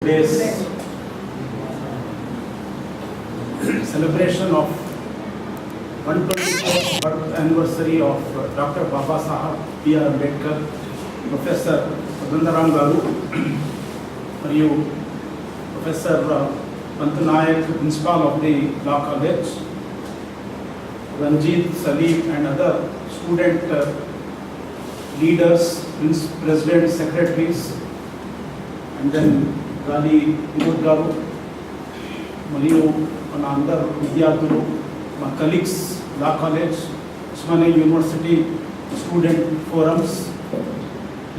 Today's celebration of 124th birth anniversary of Dr. Baba Sahab P.R. Ambedkar, Professor Abdundaram Garu, మరియు Professor Pantu Nayak, Principal of the Law College, Ranjit, Salim and other student leaders, presidents, secretaries, and then గాలి వినోద్ గారు మరియు మన అందరు విద్యార్థులు, మా colleagues, law college, Osmania university student forums,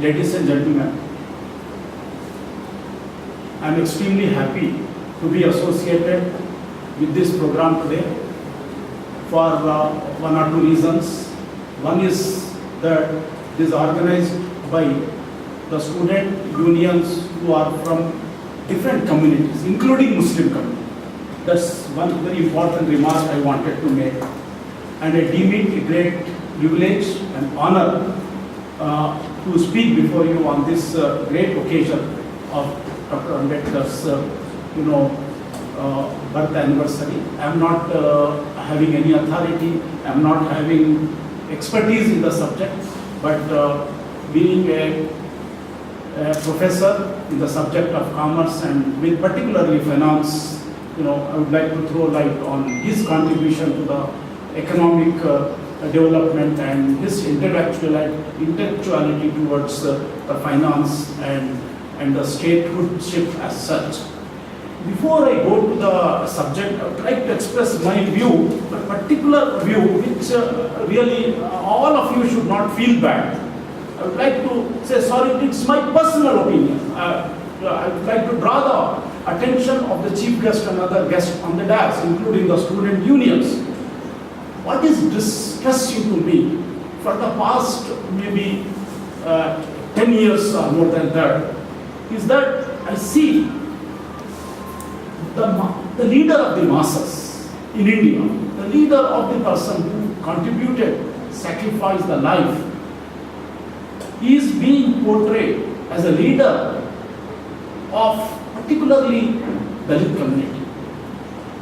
ladies and gentlemen, I am extremely happy to be associated with this program today for one or two reasons. One is that it is organized by the student unions who are from different communities, including Muslim community. That's one very important remark I wanted to make. And I deem it a great privilege and honor to speak before you on this great occasion of Dr. Ambedkar's, birth anniversary. I am not having any authority, I am not having expertise in the subject, but being a professor in the subject of commerce and with particularly finance, I would like to throw light on his contribution to the economic development and his intellectuality towards the finance and the statehoodship as such. Before I go to the subject, I would like to express my view, a particular view which really all of you should not feel bad. I would like to say, sorry, it's my personal opinion. I would like to draw the attention of the chief guest and other guests on the dais, including the student unions. What is distressing to me for the past maybe 10 years or more than that, is that I see the leader of the masses in India, the leader of the person who contributed, sacrificed the life, is being portrayed as a leader of particularly Dalit community.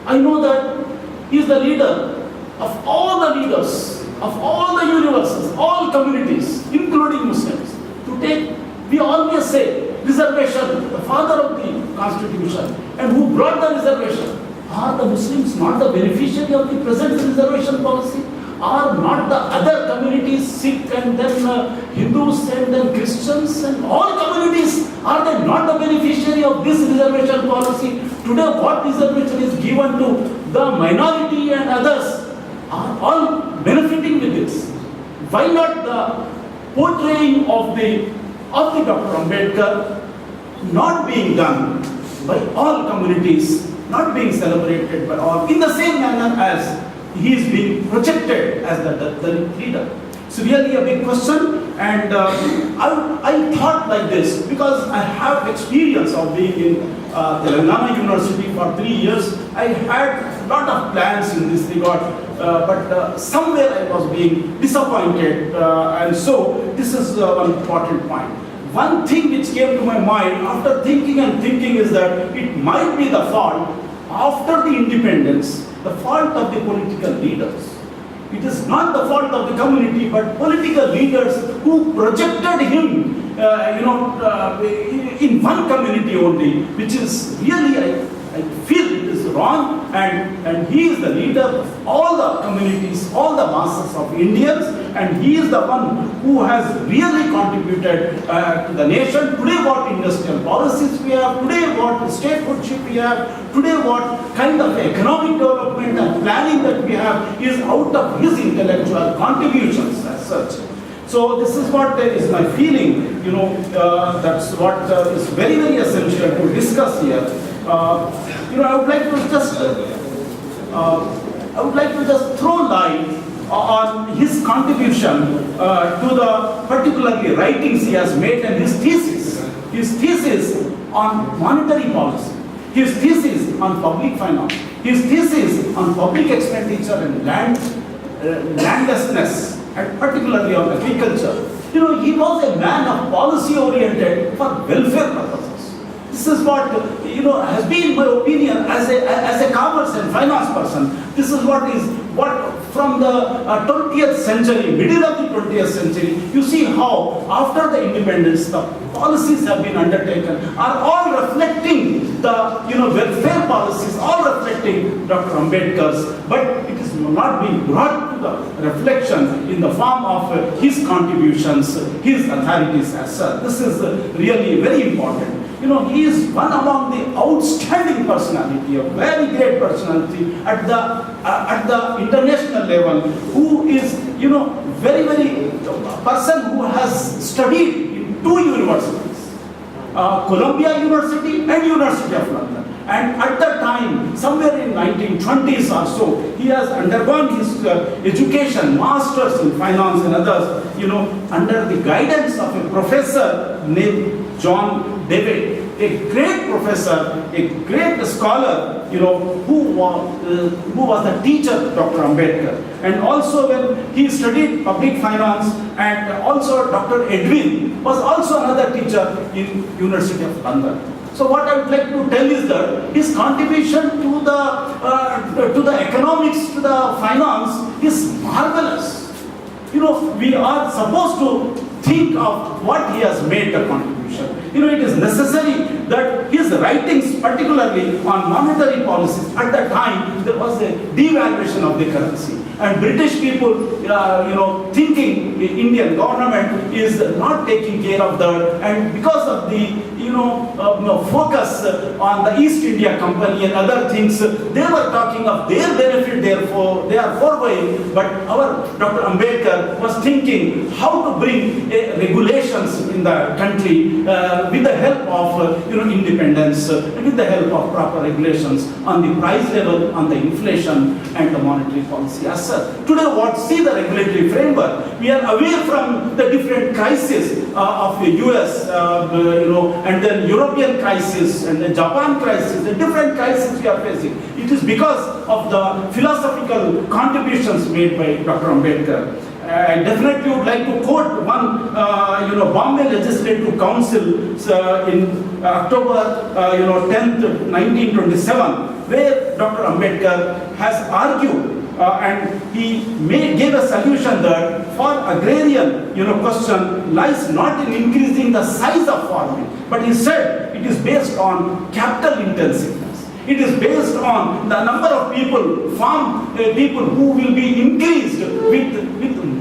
I know that he is the leader of all the leaders, of all the universes, all communities, including Muslims. To take, we always say, reservation, the father of the constitution, and who brought the reservation. Are the Muslims not the beneficiary of the present reservation policy? Are not the other communities, Sikh and then Hindus and then Christians and all communities, are they not the beneficiary of this reservation policy? Today what reservation is given to the minority and others are all benefiting with this. Why not the portraying of the Dr. Ambedkar not being done by all communities, not being celebrated by all in the same manner as he is being projected as the leader? It's really a big question, and I thought like this because I have experience of being in Telangana University for 3 years. I had a lot of plans in this regard, but somewhere I was being disappointed, and so this is one important point. One thing which came to my mind after thinking and thinking is that it might be the fault after the independence, the fault of the political leaders. It is not the fault of the community, but political leaders who projected him, in one community only, which is really, I feel it is wrong, and he is the leader of all the communities, all the masses of Indians, and he is the one who has really contributed to the nation. Today what industrial policies we have, today what statehoodship we have, today what kind of economic development and planning that we have is out of his intellectual contributions as such. So this is what is my feeling, that's what is very, very essential to discuss here. I would like to just throw light on his contribution to the particularly writings he has made and his thesis on monetary policy, his thesis on public finance, his thesis on public expenditure and landlessness, and particularly on agriculture. He was a man of policy oriented for welfare purposes. This is what, has been my opinion as a commerce and finance person. This is what from the 20th century, middle of the 20th century, you see how after the independence, the policies have been undertaken are all reflecting the welfare policies, all reflecting Dr. Ambedkar's, but it is not being brought to the reflection in the form of his contributions, his authorities as such. This is really very important. He is one among the outstanding personality, a very great personality at the international level, who is, very, very person who has studied in two universities, Columbia University and University of London. And at that time, somewhere in 1920s or so, he has undergone his education, masters in finance and others, under the guidance of a professor named John David, a great professor, a great scholar, who was the teacher of Dr. Ambedkar. And also when he studied public finance, and also Dr. Edwin was also another teacher in University of London. So what I would like to tell is that his contribution to the economics, to the finance is marvelous. We are supposed to think of what he has made the contribution. It is necessary that his writings, particularly on monetary policies, at that time there was a devaluation of the currency. And British people, thinking the Indian government is not taking care of that, and because of the focus on the East India Company and other things, they were talking of their benefit. Therefore, they are foregoing. But our Dr. Ambedkar was thinking how to bring regulations in the country with the help of independence, with the help of proper regulations on the price level, on the inflation and the monetary policy as such. Today, see the regulatory framework. We are away from the different crises of the US, and then European crisis and the Japan crisis, the different crises we are facing. It is because of the philosophical contributions made by Dr. Ambedkar. I definitely would like to quote one, Bombay Legislative Council in October, 10th, 1927, where Dr. Ambedkar has argued and he gave a solution that for agrarian, question lies not in increasing the size of farming, but instead it is based on capital intensiveness. It is based on the number of people, farm people who will be increased with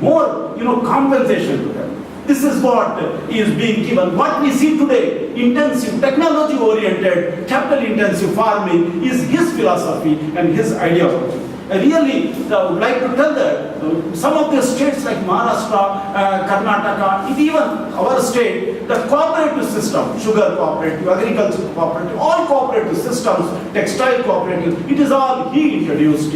more, compensation to them. This is what is being given. What we see today, intensive, technology-oriented, capital-intensive farming is his philosophy and his ideology. I really would like to tell that some of the states like Maharashtra, Karnataka, even our state, the cooperative system, sugar cooperative, agriculture cooperative, all cooperative systems, textile cooperative, it is all he introduced,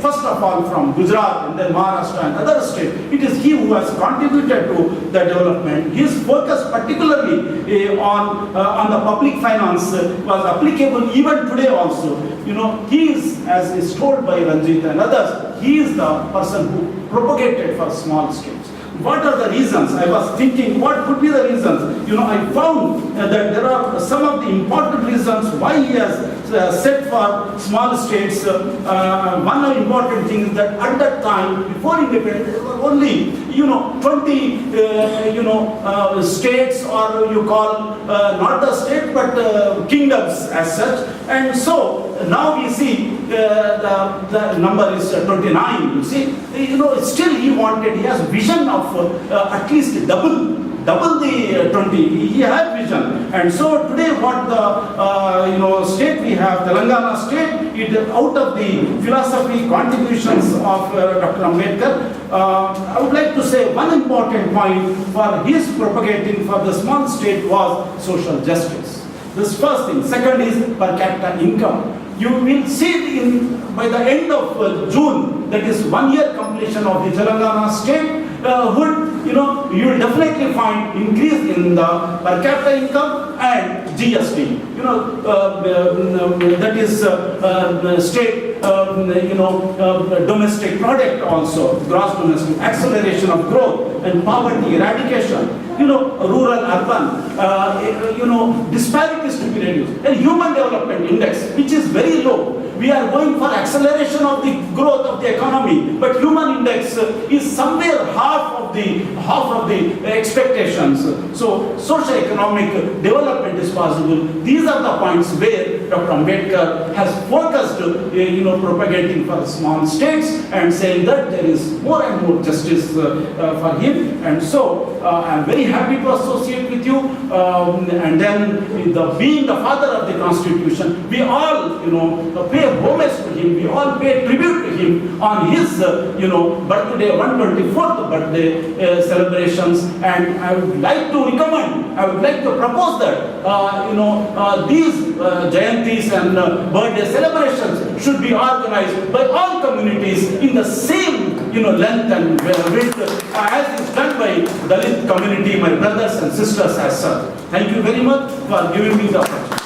first of all from Gujarat and then Maharashtra and other states. It is he who has contributed to the development. His focus particularly on the public finance was applicable even today also. He is, as is told by Ranjit and others, he is the person who propagated for small states. What are the reasons? I was thinking, what could be the reasons? I found that there are some of the important reasons why he has set for small states. One important thing is that at that time, before independence, there were only 20 states, or you call not the state but kingdoms as such. And so now we see the number is 29. You see, still he has vision of at least double the 20. He had vision. And so today what the state we have, Telangana state, it out of the philosophy contributions of Dr. Ambedkar, I would like to say one important point for his propagating for the small state was social justice. This first thing. Second is per capita income. You will see by the end of June, that is 1 year completion of the Telangana state, you will definitely find increase in the per capita income and GST. That is state domestic product also, gross domestic, acceleration of growth and poverty eradication, rural, urban, disparities to be reduced, and human development index, which is very low. We are going for acceleration of the growth of the economy, but human index is somewhere half of the expectations. So socio-economic development is possible. These are the points where Dr. Ambedkar has focused, propagating for small states and saying that there is more and more justice for him. And so I am very happy to associate with you. And then, being the father of the Constitution, we all, pay homage to him. We all pay tribute to him on his, birthday, 124th birthday celebrations. And I would like to recommend, I would like to propose that, these Jayantis and birthday celebrations should be organized by all communities in the same, length and width as is done by Dalit community, my brothers and sisters as such. Thank you very much for giving me the opportunity.